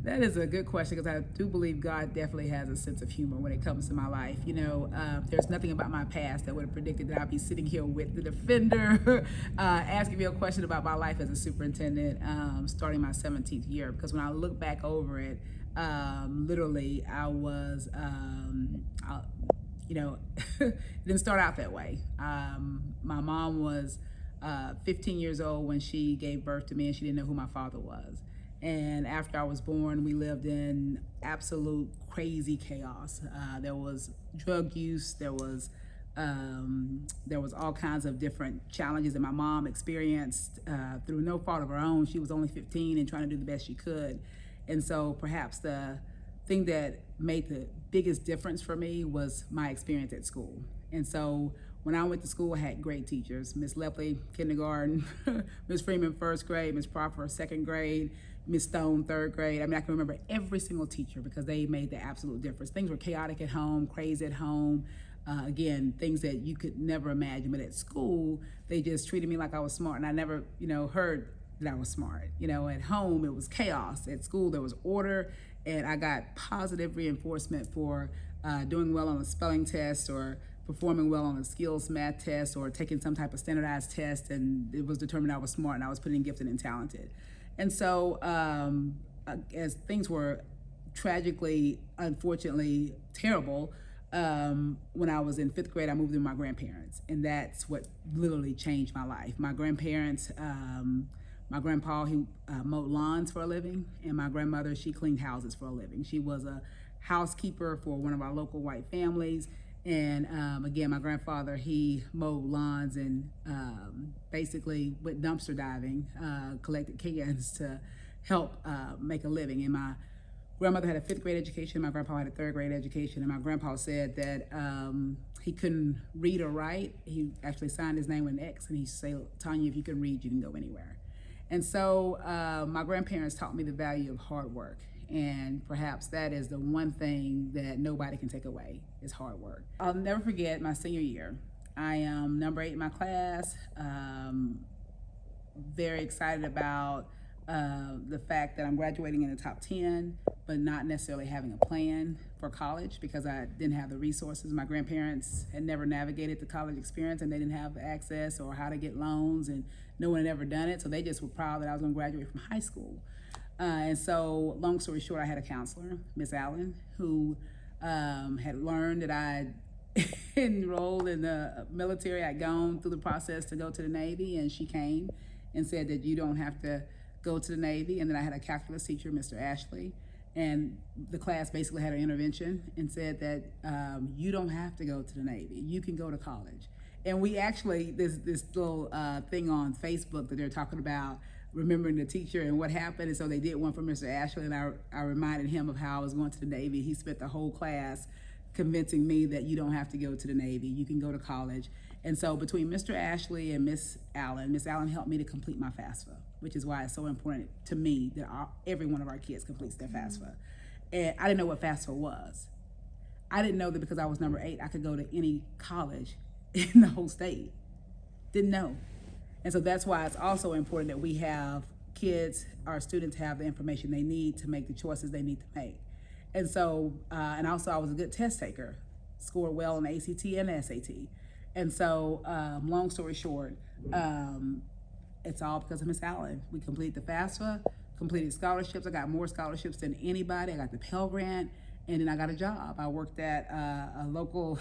That is a good question because I do believe God definitely has a sense of humor when it comes to my life. There's nothing about my past that would have predicted that I'd be sitting here with the defender asking me a question about my life as a superintendent starting my 17th year. Because when I look back over it, literally I was, it didn't start out that way. My mom was 15 years old when she gave birth to me, and she didn't know who my father was. And after I was born, we lived in absolute crazy chaos. There was drug use, there was all kinds of different challenges that my mom experienced through no fault of her own. She was only 15 and trying to do the best she could. And so perhaps the thing that made the biggest difference for me was my experience at school. And so when I went to school, I had great teachers. Miss Lepley, kindergarten, Miss Freeman, first grade, Miss Propper, second grade, Miss Stone, third grade. I mean, I can remember every single teacher because they made the absolute difference. Things were chaotic at home, crazy at home. Again, things that you could never imagine. But at school, they just treated me like I was smart, and I never, heard that I was smart. At home, it was chaos. At school, there was order, and I got positive reinforcement for doing well on a spelling test or performing well on a skills math test or taking some type of standardized test, and it was determined I was smart and I was put in gifted and talented. And so as things were tragically, unfortunately terrible, when I was in 5th grade, I moved in with my grandparents, and that's what literally changed my life. My grandparents, my grandpa, he mowed lawns for a living, and my grandmother, she cleaned houses for a living. She was a housekeeper for one of our local white families. And again, my grandfather, he mowed lawns and basically went dumpster diving, collected cans to help make a living. And my grandmother had a 5th grade education, my grandpa had a 3rd grade education, and my grandpa said that he couldn't read or write. He actually signed his name with an X, and he said, "Tanya, if you can read, you can go anywhere." And so my grandparents taught me the value of hard work. And perhaps that is the one thing that nobody can take away is hard work. I'll never forget my senior year. I am number 8 in my class. Very excited about the fact that I'm graduating in the top 10, but not necessarily having a plan for college because I didn't have the resources. My grandparents had never navigated the college experience, and they didn't have access or how to get loans, and no one had ever done it. So they just were proud that I was going to graduate from high school. And so, long story short, I had a counselor, Miss Allen, who had learned that I enrolled in the military. I'd gone through the process to go to the Navy, and she came and said that you don't have to go to the Navy. And then I had a calculus teacher, Mr. Ashley, and the class basically had an intervention and said that you don't have to go to the Navy. You can go to college. And we actually, this little thing on Facebook that they're talking about remembering the teacher and what happened. And so they did one for Mr. Ashley, and I reminded him of how I was going to the Navy. He spent the whole class convincing me that you don't have to go to the Navy, you can go to college. And so between Mr. Ashley and Miss Allen helped me to complete my FAFSA, which is why it's so important to me that every one of our kids completes their FAFSA. And I didn't know what FAFSA was. I didn't know that because I was number 8, I could go to any college in the whole state. Didn't know. And so that's why it's also important that we have kids, our students have the information they need to make the choices they need to make. And so, and also I was a good test taker, scored well on the ACT and the SAT. And so, long story short, it's all because of Miss Allen. We completed the FAFSA, completed scholarships. I got more scholarships than anybody. I got the Pell Grant, and then I got a job. I worked at a local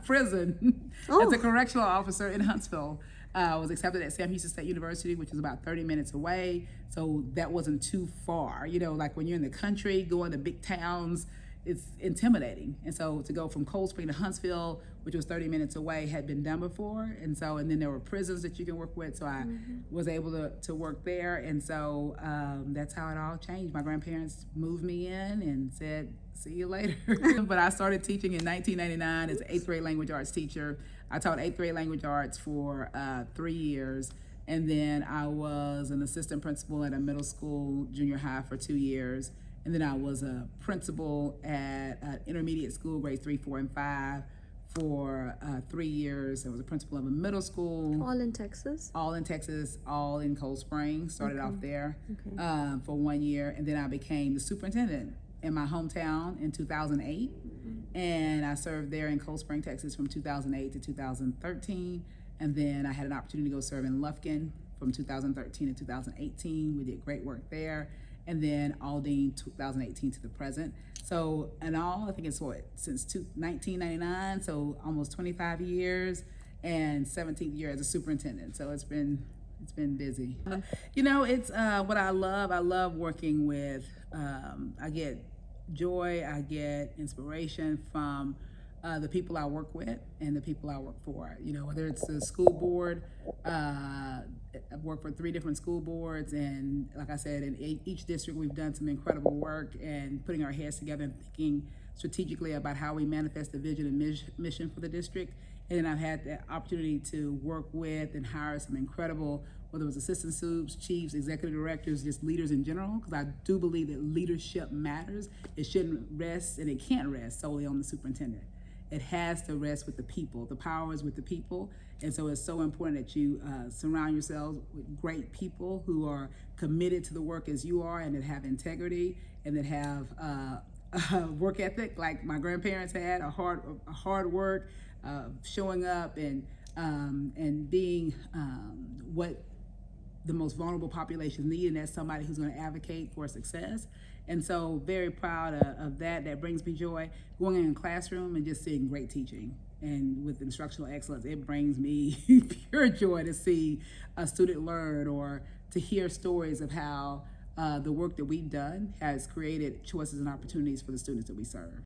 prison as a correctional officer in Huntsville. I was accepted at Sam Houston State University, which is about 30 minutes away. So that wasn't too far. Like when you're in the country, going to big towns, it's intimidating. And so to go from Cold Spring to Huntsville, which was 30 minutes away, had been done before. And then there were prisons that you can work with. So I was able to work there. And so that's how it all changed. My grandparents moved me in and said, "See you later." But I started teaching in 1999 as an 8th grade language arts teacher. I taught 8th grade language arts for 3 years. And then I was an assistant principal at a middle school, junior high for 2 years. And then I was a principal at an intermediate school, grades 3, 4, and 5 for 3 years. I was a principal of a middle school. All in Texas? All in Texas, all in Cold Springs. Started off there for 1 year, and then I became the superintendent in my hometown in 2008. And I served there in Cold Spring, Texas from 2008 to 2013. And then I had an opportunity to go serve in Lufkin from 2013 to 2018. We did great work there. And then Aldine 2018 to the present. So in all, I think it's since 1999, so almost 25 years, and 17th year as a superintendent. So it's been busy. You know, it's what I love. I love working with, I get joy, I get inspiration from the people I work with and the people I work for. You know, whether it's the school board, I've worked for 3 different school boards, and like I said, in each district we've done some incredible work and putting our heads together and thinking strategically about how we manifest the vision and mission for the district. And then I've had the opportunity to work with and hire some incredible, whether it was assistant soups, chiefs, executive directors, just leaders in general, because I do believe that leadership matters. It shouldn't rest, and it can't rest solely on the superintendent. It has to rest with the people. The power is with the people. And so it's so important that you surround yourselves with great people who are committed to the work as you are, and that have integrity, and that have work ethic like my grandparents had, a hard work, showing up and being what the most vulnerable populations need, and that's somebody who's going to advocate for success. And so very proud of that. That brings me joy. Going in a classroom and just seeing great teaching and with instructional excellence, it brings me pure joy to see a student learn, or to hear stories of how the work that we've done has created choices and opportunities for the students that we serve.